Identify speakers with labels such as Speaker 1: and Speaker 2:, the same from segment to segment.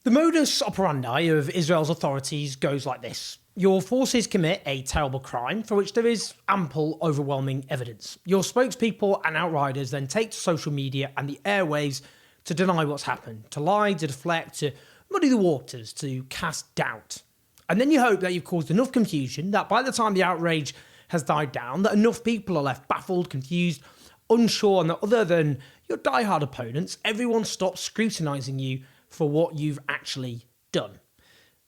Speaker 1: The modus operandi of Israel's authorities goes like this. Your forces commit a terrible crime for which there is ample, overwhelming evidence. Your spokespeople and outriders then take to social media and the airwaves to deny what's happened, to lie, to deflect, to muddy the waters, to cast doubt. And then you hope that you've caused enough confusion that by the time the outrage has died down, that enough people are left baffled, confused, unsure, and that other than your diehard opponents, everyone stops scrutinising you for what you've actually done.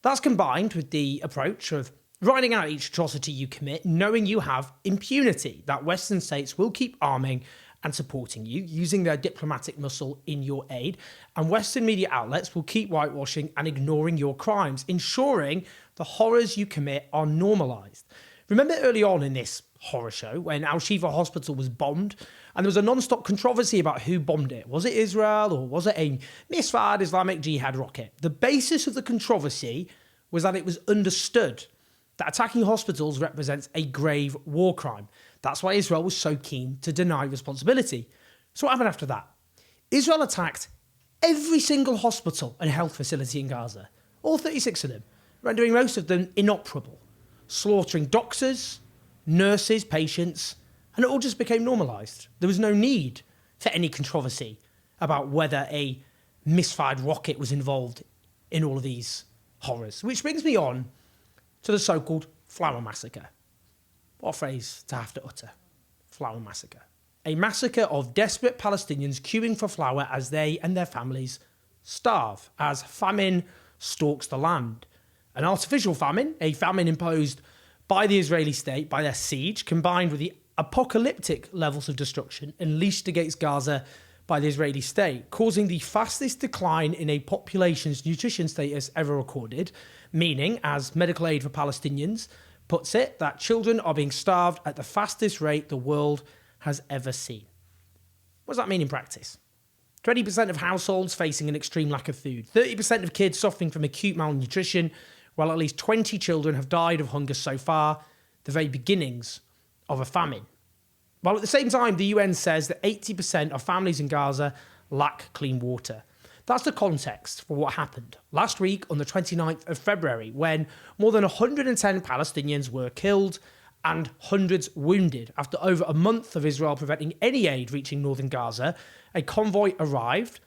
Speaker 1: That's combined with the approach of writing out each atrocity you commit, knowing you have impunity, that Western states will keep arming and supporting you, using their diplomatic muscle in your aid, and Western media outlets will keep whitewashing and ignoring your crimes, ensuring the horrors you commit are normalised. Remember early on in this horror show when Al-Shifa Hospital was bombed and there was a non-stop controversy about who bombed it? Was it Israel or was it a misfired Islamic Jihad rocket? The basis of the controversy was that it was understood that attacking hospitals represents a grave war crime. That's why Israel was so keen to deny responsibility. So what happened after that? Israel attacked every single hospital and health facility in Gaza, all 36 of them, rendering most of them inoperable, slaughtering doctors, nurses, patients, and it all just became normalised. There was no need for any controversy about whether a misfired rocket was involved in all of these horrors. Which brings me on to the so-called Flower Massacre. What a phrase to have to utter. Flower Massacre. A massacre of desperate Palestinians queuing for flour as they and their families starve, as famine stalks the land. An artificial famine, a famine imposed by the Israeli state, by their siege, combined with the apocalyptic levels of destruction unleashed against Gaza by the Israeli state, causing the fastest decline in a population's nutrition status ever recorded, meaning, as Medical Aid for Palestinians puts it, that children are being starved at the fastest rate the world has ever seen. What does that mean in practice? 20% of households facing an extreme lack of food, 30% of kids suffering from acute malnutrition, while at least 20 children have died of hunger so far, the very beginnings of a famine. While at the same time, the UN says that 80% of families in Gaza lack clean water. That's the context for what happened last week on the 29th of February, when more than 110 Palestinians were killed and hundreds wounded. After over a month of Israel preventing any aid reaching northern Gaza, a convoy arrived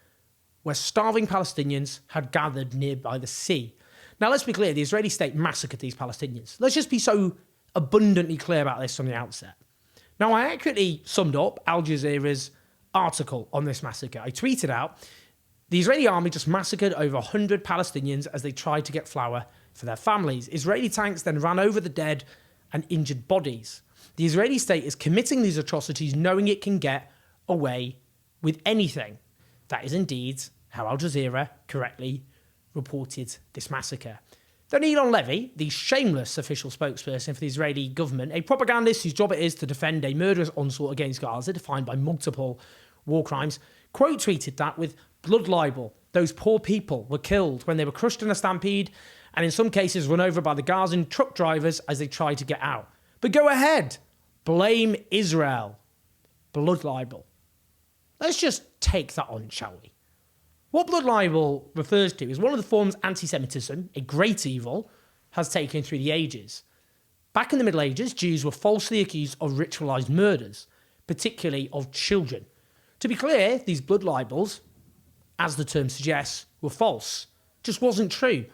Speaker 1: where starving Palestinians had gathered nearby the sea. Now, let's be clear, the Israeli state massacred these Palestinians. Let's just be so abundantly clear about this from the outset. Now, I accurately summed up Al Jazeera's article on this massacre. I tweeted out, the Israeli army just massacred over 100 Palestinians as they tried to get flour for their families. Israeli tanks then ran over the dead and injured bodies. The Israeli state is committing these atrocities knowing it can get away with anything. That is indeed how Al Jazeera correctly reported this massacre. Then Elon Levy, the shameless official spokesperson for the Israeli government, a propagandist whose job it is to defend a murderous onslaught against Gaza, defined by multiple war crimes, quote-tweeted that with blood libel. Those poor people were killed when they were crushed in a stampede and in some cases run over by the Gazan truck drivers as they tried to get out. But go ahead, blame Israel. Blood libel. Let's just take that on, shall we? What blood libel refers to is one of the forms anti-Semitism, a great evil, has taken through the ages. Back in the Middle Ages, Jews were falsely accused of ritualised murders, particularly of children. To be clear, these blood libels, as the term suggests, were false. Just wasn't true.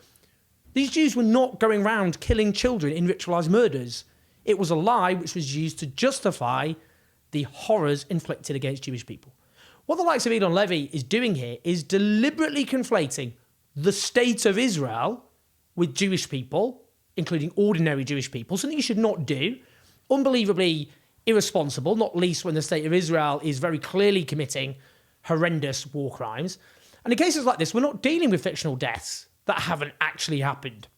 Speaker 1: These Jews were not going around killing children in ritualised murders. It was a lie which was used to justify the horrors inflicted against Jewish people. What the likes of Elon Levy is doing here is deliberately conflating the state of Israel with Jewish people, including ordinary Jewish people, something you should not do. Unbelievably irresponsible, not least when the state of Israel is very clearly committing horrendous war crimes. And in cases like this, we're not dealing with fictional deaths that haven't actually happened,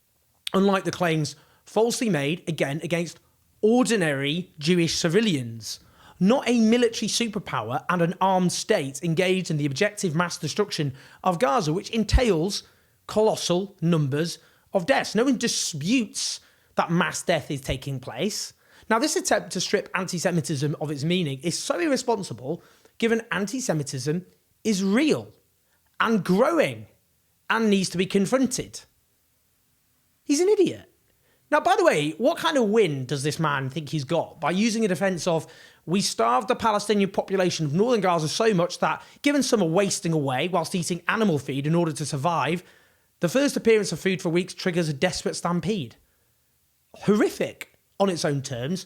Speaker 1: unlike the claims falsely made, again, against ordinary Jewish civilians. Not a military superpower and an armed state engaged in the objective mass destruction of Gaza, which entails colossal numbers of deaths. No one disputes that mass death is taking place. Now, this attempt to strip anti-Semitism of its meaning is so irresponsible, given anti-Semitism is real and growing and needs to be confronted. He's an idiot. Now, by the way, what kind of win does this man think he's got by using a defence of, we starved the Palestinian population of northern Gaza so much that, given some are wasting away whilst eating animal feed in order to survive, the first appearance of food for weeks triggers a desperate stampede. Horrific on its own terms,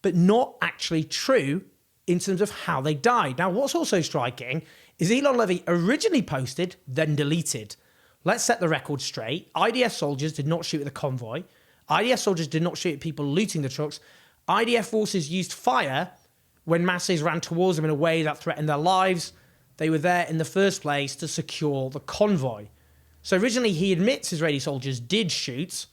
Speaker 1: but not actually true in terms of how they died. Now, what's also striking is Elon Levy originally posted, then deleted. Let's set the record straight. IDF soldiers did not shoot at the convoy. IDF soldiers did not shoot at people looting the trucks. IDF forces used fire when masses ran towards them in a way that threatened their lives. They were there in the first place to secure the convoy. So originally he admits Israeli soldiers did shoot.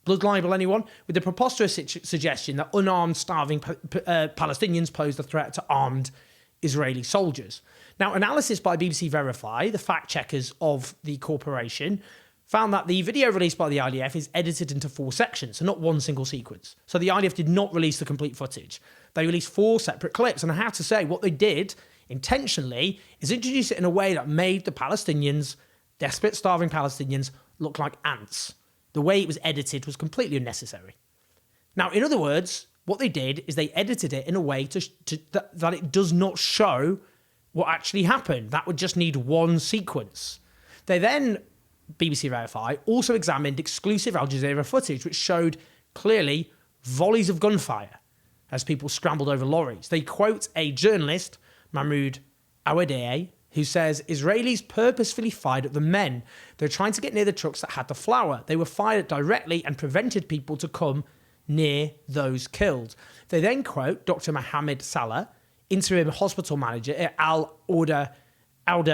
Speaker 1: Blood libel, anyone? With the preposterous suggestion that unarmed, starving Palestinians posed a threat to armed Israeli soldiers. Now, analysis by BBC Verify, the fact-checkers of the corporation, found that the video released by the IDF is edited into 4 sections, so not one single sequence. So the IDF did not release the complete footage. They released 4 separate clips, and I have to say, what they did intentionally is introduce it in a way that made the Palestinians, desperate, starving Palestinians, look like ants. The way it was edited was completely unnecessary. Now, in other words, what they did is they edited it in a way that it does not show what actually happened. That would just need one sequence. They then, BBC Verify, also examined exclusive Al Jazeera footage, which showed clearly volleys of gunfire as people scrambled over lorries. They quote a journalist, Mahmoud Awadeh, who says Israelis purposefully fired at the men. They were trying to get near the trucks that had the flour. They were fired directly and prevented people to come near those killed. They then quote Dr. Mohammed Salah, interim hospital manager at Al-Auda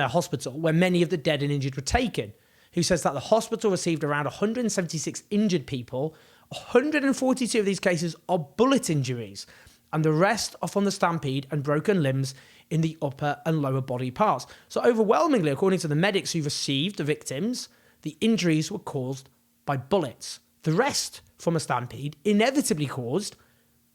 Speaker 1: Hospital, where many of the dead and injured were taken, who says that the hospital received around 176 injured people. 142 of these cases are bullet injuries, and the rest are from the stampede and broken limbs in the upper and lower body parts. So overwhelmingly, according to the medics who received the victims, the injuries were caused by bullets. The rest from a stampede inevitably caused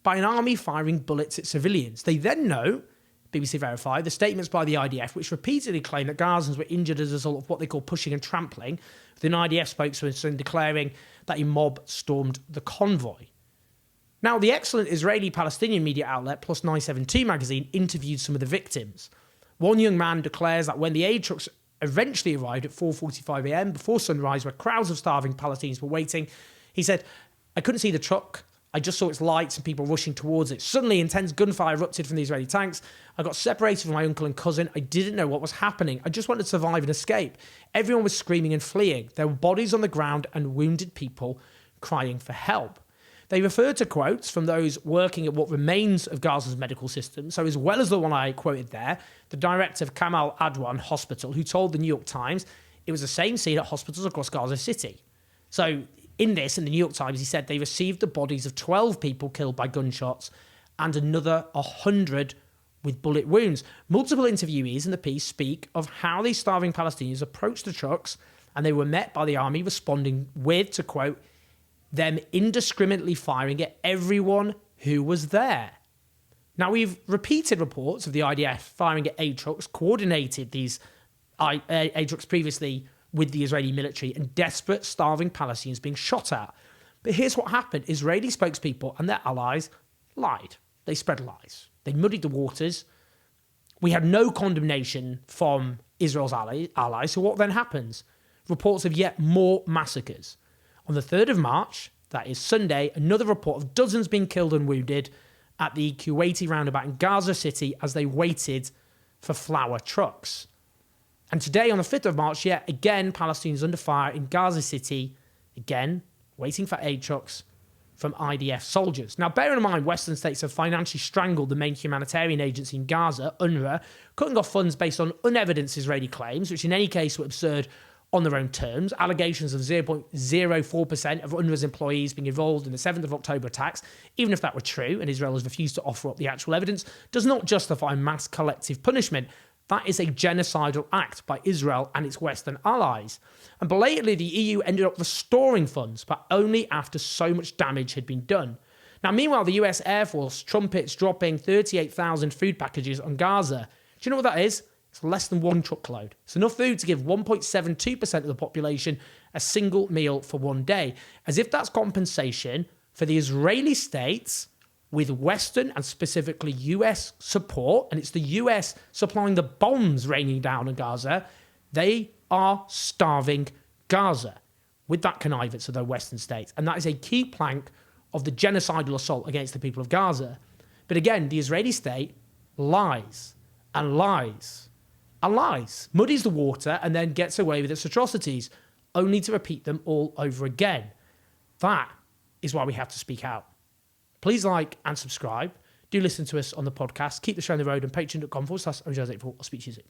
Speaker 1: by an army firing bullets at civilians. They then note, BBC Verify, the statements by the IDF, which repeatedly claim that Gazans were injured as a result of what they call pushing and trampling, with an IDF spokesperson declaring that a mob stormed the convoy. Now, the excellent Israeli-Palestinian media outlet Plus 972 magazine interviewed some of the victims. One young man declares that when the aid trucks eventually arrived at 4:45 a.m. before sunrise, where crowds of starving Palestinians were waiting, he said, "I couldn't see the truck. I just saw its lights and people rushing towards it. Suddenly, intense gunfire erupted from the Israeli tanks. I got separated from my uncle and cousin. I didn't know what was happening. I just wanted to survive and escape. Everyone was screaming and fleeing. There were bodies on the ground and wounded people crying for help." They referred to quotes from those working at what remains of Gaza's medical system. So as well as the one I quoted there, the director of Kamal Adwan Hospital, who told the New York Times it was the same scene at hospitals across Gaza City. So in the New York Times, he said they received the bodies of 12 people killed by gunshots and another 100 with bullet wounds. Multiple interviewees in the piece speak of how these starving Palestinians approached the trucks and they were met by the army responding with, to quote, them indiscriminately firing at everyone who was there. Now, we've repeated reports of the IDF firing at aid trucks, coordinated these aid trucks previously with the Israeli military, and desperate, starving Palestinians being shot at. But here's what happened. Israeli spokespeople and their allies lied. They spread lies. They muddied the waters. We had no condemnation from Israel's allies. So what then happens? Reports of yet more massacres. On the 3rd of March, that is Sunday, another report of dozens being killed and wounded at the Kuwaiti roundabout in Gaza City as they waited for flour trucks. And today, on the 5th of March, yet again, Palestinians under fire in Gaza City, again, waiting for aid trucks from IDF soldiers. Now, bear in mind, Western states have financially strangled the main humanitarian agency in Gaza, UNRWA, cutting off funds based on unevidenced Israeli claims, which in any case were absurd on their own terms. Allegations of 0.04% of UNRWA's employees being involved in the 7th of October attacks, even if that were true, and Israel has refused to offer up the actual evidence, does not justify mass collective punishment. That is a genocidal act by Israel and its Western allies. And belatedly, the EU ended up restoring funds, but only after so much damage had been done. Now, meanwhile, the US Air Force trumpets dropping 38,000 food packages on Gaza. Do you know what that is? It's less than one truckload. It's enough food to give 1.72% of the population a single meal for one day, as if that's compensation for the Israeli state with Western and specifically US support, and it's the US supplying the bombs raining down on Gaza. They are starving Gaza with that connivance of the Western states. And that is a key plank of the genocidal assault against the people of Gaza. But again, the Israeli state lies and lies and lies, muddies the water, and then gets away with its atrocities, only to repeat them all over again. That is why we have to speak out. Please like and subscribe. Do listen to us on the podcast. Keep the show on the road on patreon.com/Jose. I'll speak to you soon.